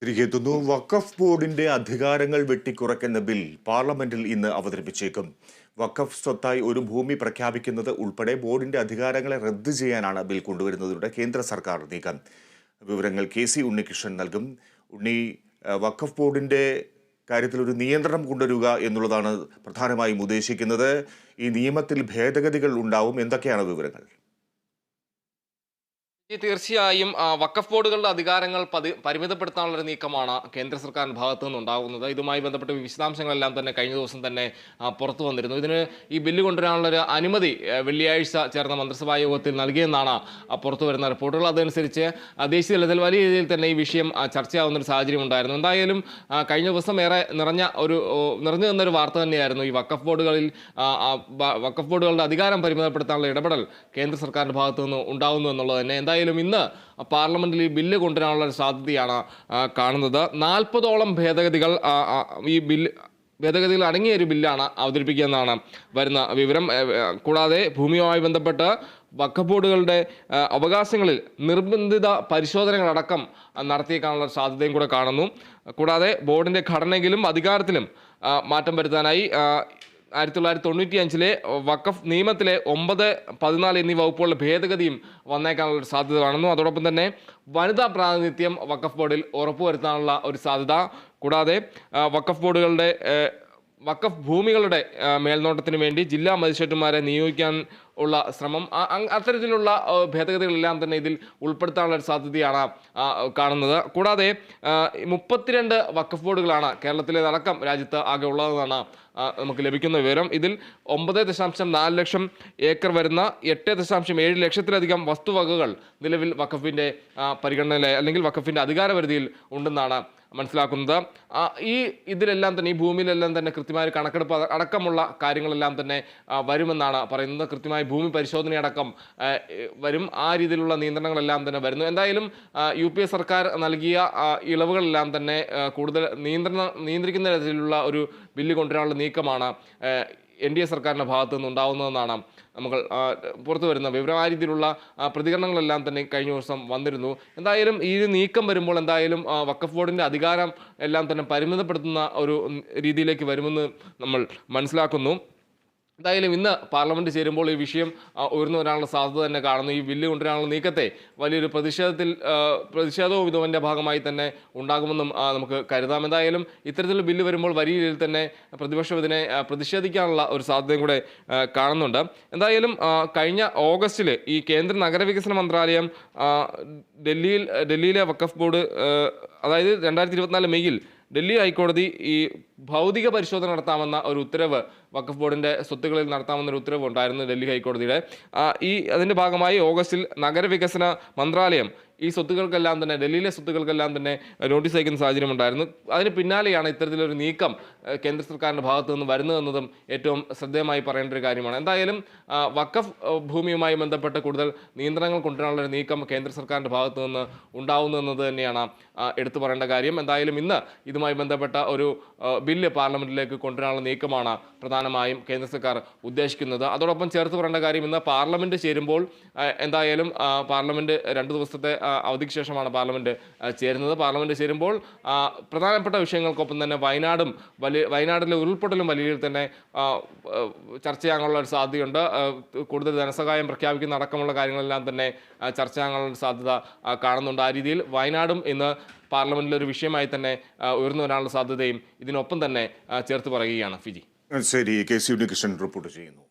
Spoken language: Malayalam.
തിരികെ എത്തുന്നു. വഖഫ് ബോർഡിന്റെ അധികാരങ്ങൾ വെട്ടിക്കുറയ്ക്കുന്ന ബിൽ പാർലമെന്റിൽ ഇന്ന് അവതരിപ്പിച്ചേക്കും. വഖഫ് സ്വത്തായി ഒരു ഭൂമി പ്രഖ്യാപിക്കുന്നത് ഉൾപ്പെടെ ബോർഡിന്റെ അധികാരങ്ങളെ റദ്ദ് ചെയ്യാനാണ് ബിൽ കൊണ്ടുവരുന്നതിലൂടെ കേന്ദ്ര സർക്കാർ നീക്കം. വിവരങ്ങൾ KC ഉണ്ണികൃഷ്ണൻ നൽകും. ഉണ്ണി, വഖഫ് ബോർഡിന്റെ കാര്യത്തിൽ ഒരു നിയന്ത്രണം കൊണ്ടുവരിക എന്നുള്ളതാണ് പ്രധാനമായും ഉദ്ദേശിക്കുന്നത്. ഈ നിയമത്തിൽ ഭേദഗതികൾ ഉണ്ടാവും. എന്തൊക്കെയാണ് വിവരങ്ങൾ? തീർച്ചയായും വഖഫ് ബോർഡുകളുടെ അധികാരങ്ങൾ പരിമിതപ്പെടുത്താനുള്ള നീക്കമാണ് കേന്ദ്ര സർക്കാരിന്റെ ഭാഗത്തു നിന്നുണ്ടാകുന്നത്. ഇതുമായി ബന്ധപ്പെട്ട വിശദാംശങ്ങളെല്ലാം തന്നെ കഴിഞ്ഞ ദിവസം തന്നെ പുറത്തു വന്നിരുന്നു. ഇതിന് ഈ ബില്ല് കൊണ്ടുവരാനുള്ള ഒരു അനുമതി വെള്ളിയാഴ്ച ചേർന്ന മന്ത്രിസഭാ യോഗത്തിൽ നൽകിയെന്നാണ് പുറത്തു വരുന്ന റിപ്പോർട്ടുകൾ. അതനുസരിച്ച് ദേശീയ തലത്തിൽ വലിയ രീതിയിൽ തന്നെ ഈ വിഷയം ചർച്ചയാവുന്ന ഒരു സാഹചര്യം ഉണ്ടായിരുന്നു. എന്തായാലും കഴിഞ്ഞ ദിവസം ഏറെ നിറഞ്ഞു നിന്നൊരു വാർത്ത തന്നെയായിരുന്നു ഈ വഖഫ് ബോർഡുകളുടെ അധികാരം പരിമിതപ്പെടുത്താനുള്ള ഇടപെടൽ കേന്ദ്ര സർക്കാരിന്റെ ഭാഗത്തു നിന്ന് ഉണ്ടാകുന്നു എന്നുള്ളത് തന്നെ. എന്തായാലും ഇന്ന് പാർലമെന്റിൽ ഈ ബില്ല് കൊണ്ടുവരാനുള്ള ഒരു സാധ്യതയാണ് കാണുന്നത്. 40ഓളം ഭേദഗതികൾ അടങ്ങിയ ഒരു ബില്ലാണ് അവതരിപ്പിക്കുകയെന്നാണ് വരുന്ന വിവരം. കൂടാതെ ഭൂമിയുമായി ബന്ധപ്പെട്ട് വഖഫ് ബോർഡുകളുടെ അവകാശങ്ങളിൽ നിർബന്ധിത പരിശോധനകളടക്കം നടത്തിയേക്കാനുള്ള സാധ്യതയും കൂടെ കാണുന്നു. കൂടാതെ ബോർഡിൻ്റെ ഘടനയിലും അധികാരത്തിലും മാറ്റം വരുത്താനായി 1995 വഖഫ് നിയമത്തിലെ 9, 14 എന്നീ വകുപ്പുകളുടെ ഭേദഗതിയും വന്നേക്കാനുള്ള ഒരു സാധ്യത കാണുന്നു. അതോടൊപ്പം തന്നെ വനിതാ പ്രാതിനിധ്യം വഖഫ് ബോർഡിൽ ഉറപ്പുവരുത്താനുള്ള ഒരു സാധ്യത. കൂടാതെ വഖഫ് ഭൂമികളുടെ മേൽനോട്ടത്തിന് വേണ്ടി ജില്ലാ മജിസ്ട്രേറ്റുമാരെ നിയോഗിക്കാൻ ഉള്ള ശ്രമം, അത്തരത്തിലുള്ള ഭേദഗതികളെല്ലാം തന്നെ ഇതിൽ ഉൾപ്പെടുത്താനുള്ള ഒരു സാധ്യതയാണ് കാണുന്നത്. കൂടാതെ 32 വഖഫ് ബോർഡുകളാണ് കേരളത്തിലേതടക്കം രാജ്യത്ത് ആകെ ഉള്ളതെന്നാണ് നമുക്ക് ലഭിക്കുന്ന വിവരം. ഇതിൽ 9.4 ലക്ഷം ഏക്കർ വരുന്ന 8.7 ലക്ഷത്തിലധികം വസ്തുവകകൾ നിലവിൽ വഖഫിൻ്റെ പരിഗണനയിലെ അല്ലെങ്കിൽ വഖഫിൻ്റെ അധികാരപരിധിയിൽ ഉണ്ടെന്നാണ് മനസ്സിലാക്കുന്നത്. ഇതിലെല്ലാം തന്നെ ഈ ഭൂമിയിലെല്ലാം തന്നെ കൃത്യമായ കണക്കെടുപ്പ് അടക്കമുള്ള കാര്യങ്ങളെല്ലാം തന്നെ വരുമെന്നാണ് പറയുന്നത്. കൃത്യമായ ഭൂമി പരിശോധനയടക്കം വരും. ആ രീതിയിലുള്ള നിയന്ത്രണങ്ങളെല്ലാം തന്നെ വരുന്നു. എന്തായാലും UPA സർക്കാർ നൽകിയ ഇളവുകളെല്ലാം തന്നെ കൂടുതൽ നിയന്ത്രിക്കുന്ന തരത്തിലുള്ള ഒരു ബില്ല് കൊണ്ടുവരാനുള്ള നീക്കമാണ് NDA സർക്കാരിൻ്റെ ഭാഗത്തു നിന്നുണ്ടാവുന്നതെന്നാണ് നമുക്ക് പുറത്തു വരുന്ന വിവരം. ആ രീതിയിലുള്ള പ്രതികരണങ്ങളെല്ലാം തന്നെ കഴിഞ്ഞ ദിവസം വന്നിരുന്നു. എന്തായാലും ഈ നീക്കം വരുമ്പോൾ എന്തായാലും വഖഫ് ബോർഡിൻ്റെ അധികാരം എല്ലാം തന്നെ പരിമിതപ്പെടുത്തുന്ന ഒരു രീതിയിലേക്ക് വരുമെന്ന് നമ്മൾ മനസ്സിലാക്കുന്നു. എന്തായാലും ഇന്ന് പാർലമെന്റ് ചേരുമ്പോൾ ഈ വിഷയം ഉയർന്നു വരാനുള്ള സാധ്യത തന്നെ കാണുന്നു. ഈ ബില്ല് കൊണ്ടുവരാനുള്ള നീക്കത്തെ വലിയൊരു പ്രതിഷേധവും ഇതിൻ്റെ ഭാഗമായി തന്നെ ഉണ്ടാകുമെന്നും നമുക്ക് കരുതാം. എന്തായാലും ഇത്തരത്തിലുള്ള ബില്ല് വരുമ്പോൾ വലിയ രീതിയിൽ തന്നെ പ്രതിപക്ഷം ഇതിനെ പ്രതിഷേധിക്കാനുള്ള ഒരു സാധ്യതയും കൂടെ കാണുന്നുണ്ട്. എന്തായാലും കഴിഞ്ഞ ഓഗസ്റ്റിൽ ഈ കേന്ദ്ര നഗരവികസന മന്ത്രാലയം ഡൽഹിയിലെ വഖഫ് ബോർഡ്, അതായത് 2024 മെയ്യിൽ ഡൽഹി ഹൈക്കോടതി ഈ ഭൗതിക പരിശോധന നടത്താമെന്ന ഒരു ഉത്തരവ് വഖഫ് ബോർഡിൻ്റെ സ്വത്തുക്കളിൽ നടത്താമെന്നൊരു ഉത്തരവ് ഉണ്ടായിരുന്നു ഡൽഹി ഹൈക്കോടതിയുടെ. അതിൻ്റെ ഭാഗമായി ഓഗസ്റ്റിൽ നഗരവികസന മന്ത്രാലയം ഈ സ്വത്തുക്കൾക്കെല്ലാം തന്നെ ഡൽഹിയിലെ സ്വത്തുക്കൾക്കെല്ലാം തന്നെ നോട്ടീസ് അയക്കുന്ന സാഹചര്യം ഉണ്ടായിരുന്നു. അതിന് പിന്നാലെയാണ് ഇത്തരത്തിലൊരു നീക്കം കേന്ദ്ര സർക്കാരിൻ്റെ ഭാഗത്തു നിന്ന് വരുന്നതെന്നതും ഏറ്റവും ശ്രദ്ധേയമായി പറയേണ്ട ഒരു കാര്യമാണ്. എന്തായാലും വഖഫ് ഭൂമിയുമായി ബന്ധപ്പെട്ട് കൂടുതൽ നിയന്ത്രണങ്ങൾ കൊണ്ടുവരാനുള്ള ഒരു നീക്കം കേന്ദ്ര സർക്കാരിൻ്റെ ഭാഗത്തു നിന്ന് ഉണ്ടാവുന്നു എന്നത് തന്നെയാണ് എടുത്തു പറയേണ്ട കാര്യം. എന്തായാലും ഇന്ന് ഇതുമായി ബന്ധപ്പെട്ട ഒരു ബില്ല് പാർലമെന്റിലേക്ക് കൊണ്ടുവരാനുള്ള നീക്കമാണ് പ്രധാനമായും കേന്ദ്ര സർക്കാർ ഉദ്ദേശിക്കുന്നത്. അതോടൊപ്പം ചേർത്ത് പറയേണ്ട കാര്യം, ഇന്ന് പാർലമെന്റ് ചേരുമ്പോൾ എന്തായാലും പാർലമെന്റ് 2 ദിവസത്തെ അവധിക്ക് ശേഷമാണ് പാർലമെന്റ് ചേരുന്നത്. പാർലമെന്റ് ചേരുമ്പോൾ പ്രധാനപ്പെട്ട വിഷയങ്ങൾക്കൊപ്പം തന്നെ വയനാട്ടിലെ ഉരുൾപൊട്ടലും വലിയ രീതിയിൽ തന്നെ ചർച്ചയാകാനുള്ള ഒരു സാധ്യതയുണ്ട്. കൂടുതൽ ധനസഹായം പ്രഖ്യാപിക്കുന്ന അടക്കമുള്ള കാര്യങ്ങളെല്ലാം തന്നെ ചർച്ചയാകാനുള്ള ഒരു സാധ്യത കാണുന്നുണ്ട്. ആ രീതിയിൽ വയനാടും ഇന്ന് പാർലമെന്റിലൊരു വിഷയമായി തന്നെ ഉയർന്നു വരാനുള്ള സാധ്യതയും ഇതിനൊപ്പം തന്നെ ചേർത്ത് പറയുകയാണ് ഫിജി. ശരി, KC ഉണ്ണികൃഷ്ണൻ റിപ്പോർട്ട് ചെയ്യുന്നു.